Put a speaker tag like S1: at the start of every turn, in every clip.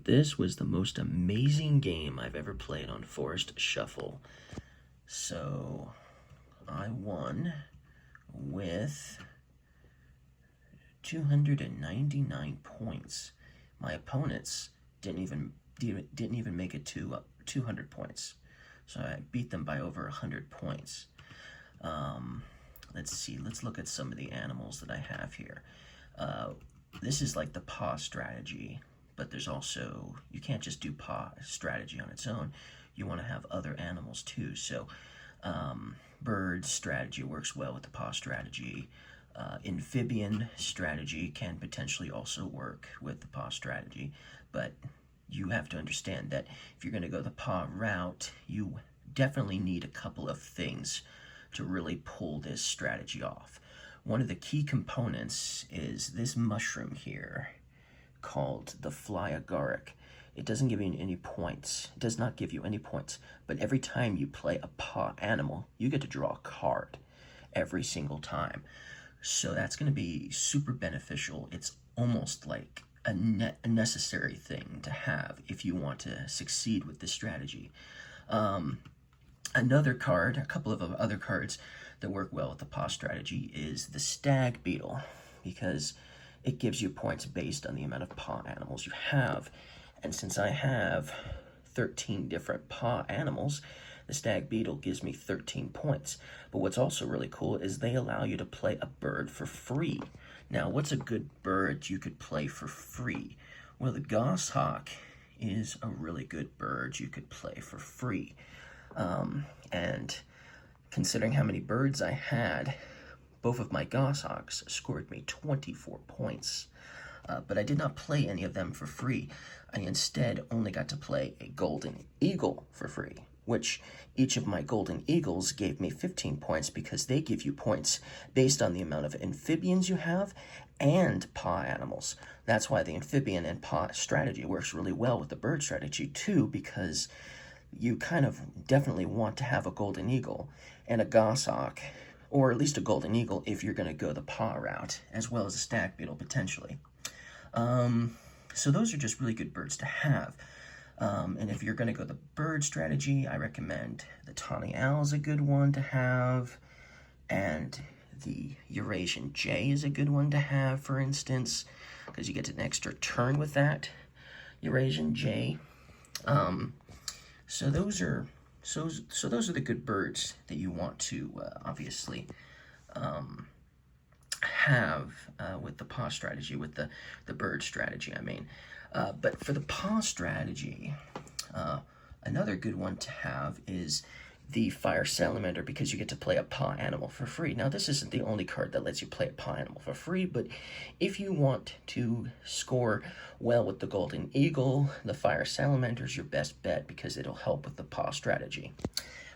S1: this was the most amazing game I've ever played on Forest Shuffle. So I won with 299 points. My opponents didn't even make it to 200 points. So I beat them by over 100 points. Let's see, let's look at some of the animals that I have here. This is like the paw strategy, but there's also, you can't just do paw strategy on its own. You want to have other animals too. So bird strategy works well with the paw strategy. Amphibian strategy can potentially also work with the paw strategy, but you have to understand that if you're going to go the paw route, you definitely need a couple of things to really pull this strategy off. One of the key components is this mushroom here called the fly agaric. It doesn't give you any points. It does not give you any points, but every time you play a paw animal, you get to draw a card every single time. So that's going to be super beneficial. It's almost like a necessary thing to have if you want to succeed with this strategy. Another card, a couple of other cards that work well with the paw strategy is the stag beetle, because it gives you points based on the amount of paw animals you have. And since I have 13 different paw animals, the stag beetle gives me 13 points. But what's also really cool is they allow you to play a bird for free. Now, what's a good bird you could play for free? Well, the goshawk is a really good bird you could play for free. And considering how many birds I had, both of my goshawks scored me 24 points. But I did not play any of them for free. I instead only got to play a golden eagle for free, which each of my golden eagles gave me 15 points because they give you points based on the amount of amphibians you have and paw animals. That's why the amphibian and paw strategy works really well with the bird strategy too, because you kind of definitely want to have a golden eagle and a goshawk, or at least a golden eagle if you're going to go the paw route, as well as a stag beetle potentially. So those are just really good birds to have. And if you're going to go the bird strategy, I recommend the tawny owl is a good one to have, and the Eurasian jay is a good one to have, for instance, because you get an extra turn with that Eurasian jay. So those are the good birds that you want to obviously have with the paw strategy, with the bird strategy, I mean. But for the paw strategy, another good one to have is the fire salamander, because you get to play a paw animal for free. Now, this isn't the only card that lets you play a paw animal for free, but if you want to score well with the golden eagle, the fire salamander is your best bet because it'll help with the paw strategy.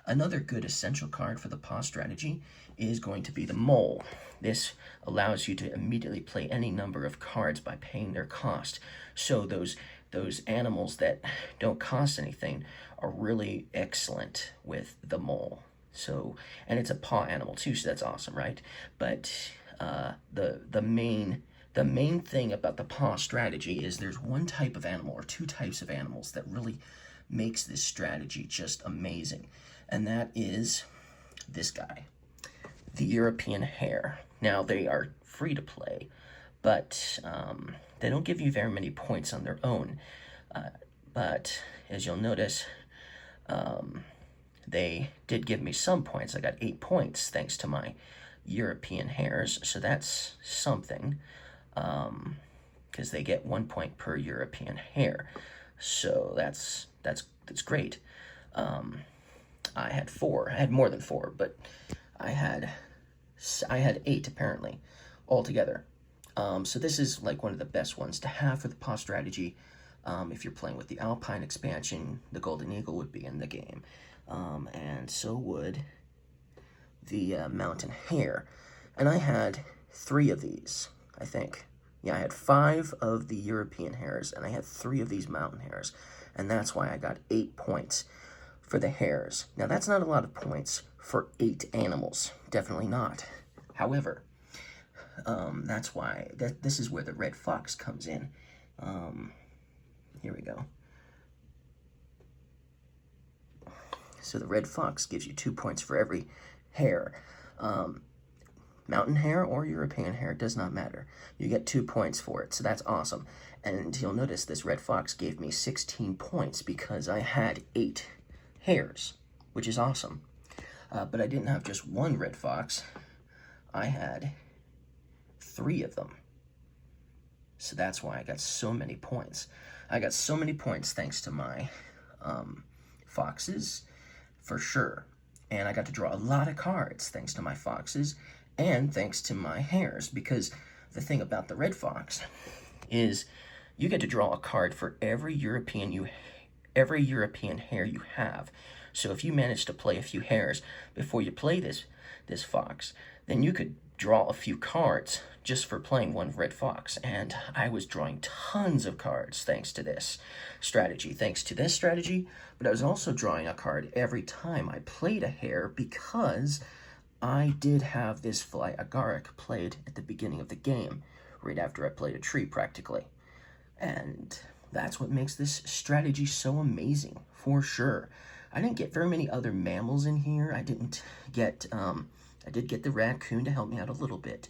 S1: Another good essential card for the paw strategy is going to be the mole. This allows you to immediately play any number of cards by paying their cost. So those animals that don't cost anything are really excellent with the mole. So, and it's a paw animal too, so that's awesome, right? But the main thing about the paw strategy is there's one type of animal or two types of animals that really makes this strategy just amazing, and that is this guy, the European hare. Now, they are free to play, but they don't give you very many points on their own. But as you'll notice, they did give me some points. I got 8 points thanks to my European hares, so that's something, because they get 1 point per European hare. So that's great. I had 4. I had more than 4, but I had 8 apparently altogether. So this is like one of the best ones to have for the paw strategy. If you're playing with the Alpine expansion, the Golden Eagle would be in the game, and so would the Mountain Hare. And I had 3 of these, I think. Yeah, I had 5 of the European hares, and I had 3 of these mountain hares, and that's why I got 8 points for the hares. Now, that's not a lot of points for 8 animals. Definitely not. However, that's why this is where the red fox comes in. Here we go. So the red fox gives you 2 points for every hare. Mountain hare or European hare, it does not matter. You get 2 points for it, so that's awesome. And you'll notice this red fox gave me 16 points because I had 8 hares, which is awesome. But I didn't have just one red fox. I had 3 of them. So that's why I got so many points. I got so many points thanks to my foxes, for sure. And I got to draw a lot of cards thanks to my foxes and thanks to my hares, because the thing about the red fox is you get to draw a card for every European hare you have. So if you manage to play a few hares before you play this fox, then you could draw a few cards just for playing one red fox. And I was drawing tons of cards thanks to this strategy. But I was also drawing a card every time I played a hare because I did have this fly agaric played at the beginning of the game, right after I played a tree practically. And that's what makes this strategy so amazing, for sure. I didn't get very many other mammals in here. I didn't get, I did get the raccoon to help me out a little bit,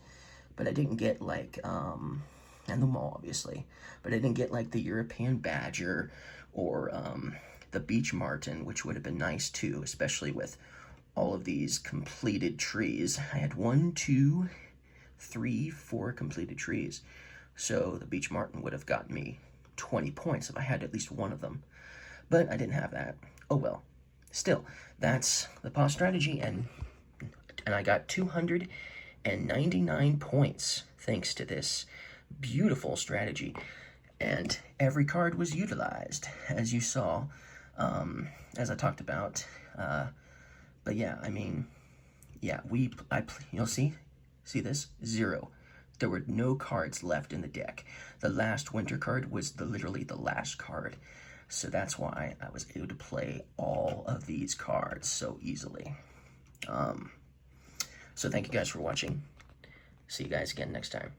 S1: but I didn't get like, and the mole obviously, but I didn't get like the European badger or the beech marten, which would have been nice too, especially with all of these completed trees. I had 1, 2, 3, 4 completed trees. So the beech marten would have gotten me 20 points if I had at least one of them. But I didn't have that. Oh well. Still, that's the paw strategy, and I got 299 points thanks to this beautiful strategy. And every card was utilized, as you saw, as I talked about. But yeah, I mean, yeah, you'll see this? 0. There were no cards left in the deck. The last winter card was literally the last card. So that's why I was able to play all of these cards so easily. So thank you guys for watching. See you guys again next time.